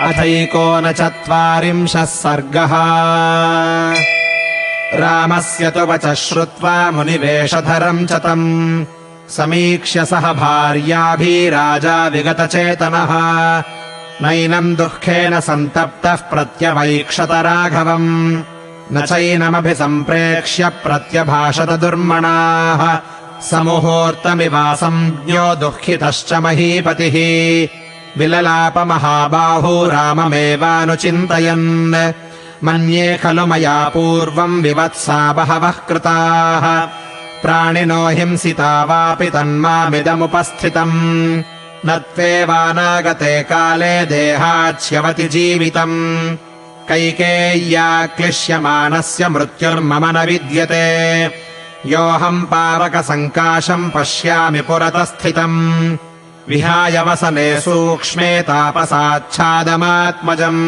अथैकोनचत्वारिंशः सर्गः। रामस्य तु वचः श्रुत्वा मुनिवेशधरम् च तम् समीक्ष्य सह भार्याभिराजा विगतचेतनः नैनम् दुःखेन सन्तप्तः प्रत्यवैक्षत राघवम् न चैनमभिसम्प्रेक्ष्य प्रत्यभाषत दुर्मणाः समुहूर्तमिवासंज्ञो दुःखितश्च महीपतिः विललापमहाबाहू राममेवानुचिन्तयन् मन्ये खलु मया पूर्वम् विवत्सा बहवः कृताः प्राणिनो हिंसिता वापि तन्मामिदमुपस्थितम् न त्वेवानागते काले देहाच्यवति जीवितम् कैकेय्या क्लिश्यमानस्य मृत्युर्मम न विद्यते योऽहम् पावकसङ्काशम् पश्यामि पुरतस्थितम् विहाय वसने सूक्ष्मे तापसाच्छादमात्मजम्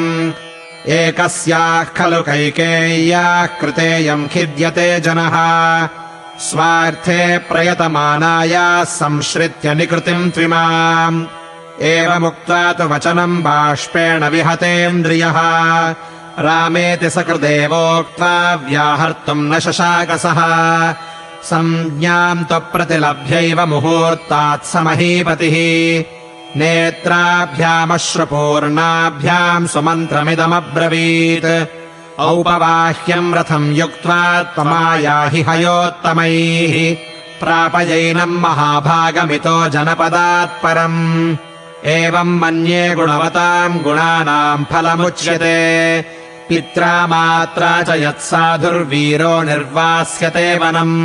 एकस्याः खलु कैकेय्याः कृतेयम् खिद्यते जनः स्वार्थे प्रयतमानायाः संश्रित्य निकृतिम् त्विमाम् एवमुक्त्वा तु वचनम् बाष्पेण विहतेन्द्रियः रामेति सकृदेवोक्त्वा व्याहर्तुम् न शशाकसः संज्ञाम् त्वप्रतिलभ्यैव मुहूर्तात् स महीपतिः नेत्राभ्यामश्रुपूर्णाभ्याम् सुमन्त्रमिदमब्रवीत् औपवाह्यम् रथम् युक्त्वा त्वमायाहि हयोत्तमैः प्रापयैनम् महाभागमितो जनपदात् परम् एवम् मन्ये गुणवताम् गुणानाम् फलमुच्यते पित्रा मात्रा च यत्साधुर्वीरो निर्वास्यते वनम्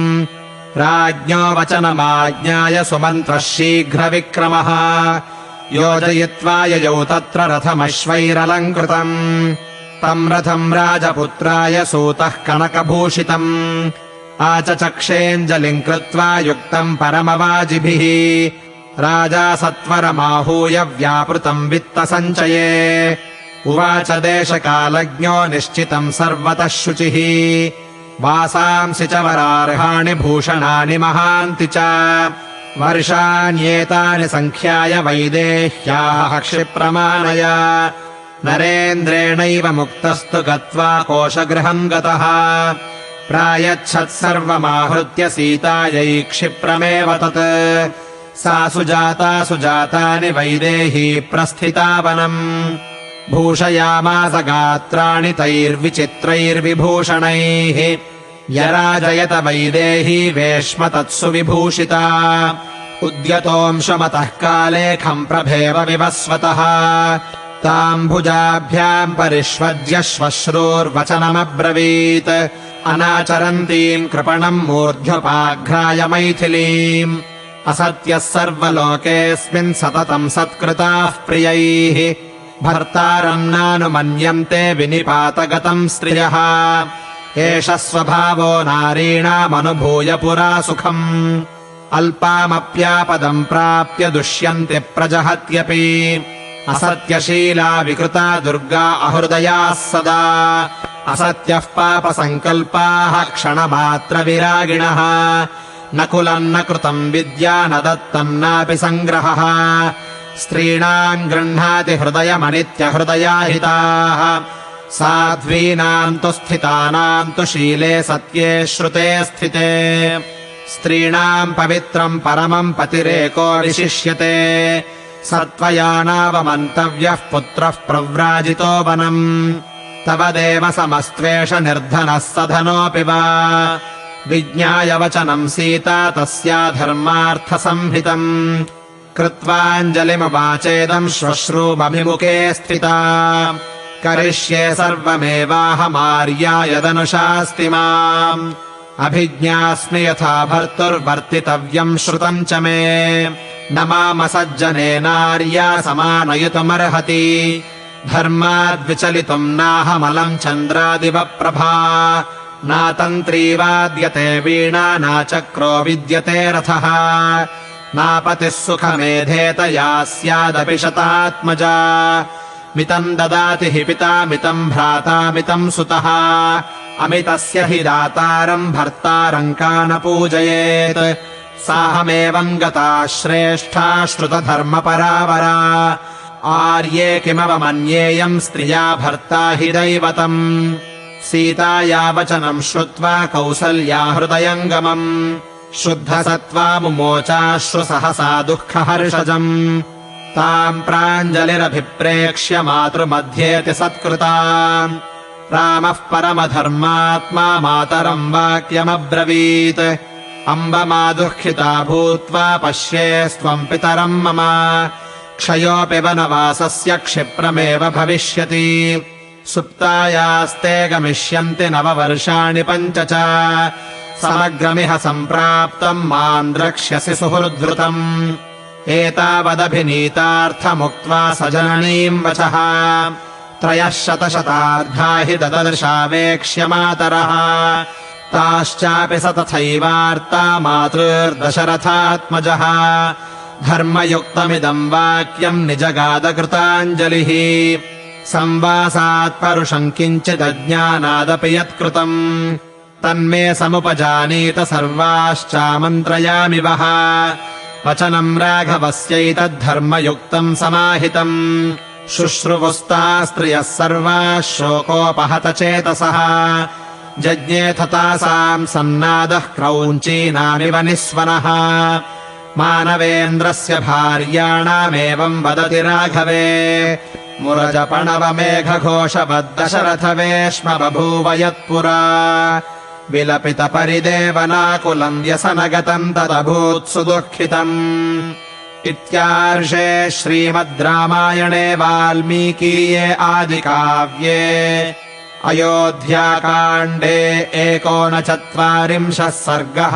राज्ञो वचनमाज्ञाय सुमन्त्रः शीघ्रविक्रमः योजयित्वा ययौ तत्र रथमश्वैरलङ्कृतम् तम् रथम् राजपुत्राय सूतः कनकभूषितम् आचचक्षेऽञ्जलिम् कृत्वा युक्तम् परमवाजिभिः राजा सत्वरमाहूय व्यापृतम् वित्तसञ्चये उवाच देशकालज्ञो निश्चितम् सर्वतः शुचिः वासांसि च वरार्हाणि भूषणानि महान्ति च वर्षाण्येतानि सङ्ख्याय वैदेह्याः क्षिप्रमाणय नरेन्द्रेणैव मुक्तस्तु गत्वा कोशगृहम् गतः प्रायच्छत्सर्वमाहृत्य सीतायै क्षिप्रमेव तत् सा सुजातानि वैदेही प्रस्थिता वनम् भूषयामास गात्राणि तैर्विचित्रैर्विभूषणैः यराजयत वैदेही वेश्म तत्सु विभूषिता उद्यतोऽंशमतः काले खम्प्रभेव विवस्वतः ताम् भुजाभ्याम् परिष्वज्य श्वश्रूर्वचनमब्रवीत् अनाचरन्तीम् कृपणम् मूर्ध्वपाघ्राय मैथिलीम् असत्यः सर्वलोकेऽस्मिन् सततम् सत्कृताः प्रियैः भर्तारम् नानुमन्यन्ते विनिपातगतम् स्त्रियः एष स्वभावो नारीणामनुभूय पुरा सुखम् अल्पामप्यापदम् प्राप्य दुष्यन्ति प्रजहत्यपि असत्यशीला विकृता दुर्गा अहृदयाः सदा असत्यः पापसङ्कल्पाः क्षणमात्रविरागिणः न कुलम् न कृतम् विद्या न दत्तम् नापि सङ्ग्रहः स्त्रीणाम् गृह्णाति हृदयमनित्यहृदयाहिताः साध्वीनाम् तु स्थितानाम् तु शीले सत्ये श्रुते स्थिते स्त्रीणाम् पवित्रम् परमम् पतिरेको विशिष्यते सत्त्वया नावमन्तव्यः पुत्रः प्रव्राजितो वनम् तव देव समस्त्वेष निर्धनः सधनोऽपि वा विज्ञाय वचनम् सीता तस्या धर्मार्थसंहितम् कृत्वाञ्जलिमुवाचेदम् श्वश्रूमभिमुखे स्थिता करिष्ये सर्वमेवाहमार्यायदनुशास्ति माम् अभिज्ञास्मि यथा भर्तुर्वर्तितव्यम् श्रुतम् च मे न मामसज्जनेनार्या समानयितुमर्हति धर्माद्विचलितुम् नाहमलम् चन्द्रादिवप्रभा नातन्त्री वाद्यते वीणा नाचक्रो विद्यते रथः नापतिः सुखमेधेत या स्यादपि शतात्मजा मितम् ददाति हि पिता मितम् भ्राता मितम् सुतः अमितस्य हि दातारम् भर्तारम् का न पूजयेत् साहमेवम् गता श्रेष्ठा श्रुतधर्मपरावरा आर्ये किमवमन्येयम् स्त्रिया भर्ता हि दैवतम् सीताया वचनम् श्रुत्वा कौसल्या हृदयङ्गमम् शुद्धसत्त्वा मुमोचाश्रु सहसा दुःखहर्षजम् ताम् प्राञ्जलिरभिप्रेक्ष्य मातृमध्येति सत्कृता रामः परमधर्मात्मा मातरम् वाक्यमब्रवीत् अम्ब मा दुःखिता भूत्वा पश्येस्त्वम् पितरम् मम क्षयोऽपि वनवासस्य क्षिप्रमेव भविष्यति सुप्तायास्ते गमिष्यन्ति 9 वर्षाणि 5 च समग्रमिह सम्प्राप्तम् माम् द्रक्ष्यसि सुहृद्वृतम् एतावदभिनीतार्थमुक्त्वा स जननीम् वचः 300 शतार्धा हि ददर्शावेक्ष्य मातरः ताश्चापि स तथैवार्ता मातृर्दशरथात्मजः धर्मयुक्तमिदम् वाक्यम् निजगादकृताञ्जलिः संवासात् परुषम् किञ्चिदज्ञानादपि यत्कृतम् तन्मे समुपजानीत सर्वाश्चामन्त्रयामि वः वचनम् राघवस्यैतद्धर्मयुक्तम् समाहितम् शुश्रुवुस्ता स्त्रियः सर्वाः शोकोपहतचेतसः जज्ञेथ तासाम् सन्नादः क्रौञ्चीनामिव निःस्वनः मानवेन्द्रस्य भार्याणामेवम् वदति राघवे मुरजपणवमेघघोषवद्दशरथवेश्म बभूव यत्पुरा विलपितपरिदेवनाकुलम् व्यसनगतम् तदभूत्सु दुःखितम् इत्यार्षे श्रीमद् रामायणे वाल्मीकीये आदिकाव्ये अयोध्याकाण्डे 39 सर्गः।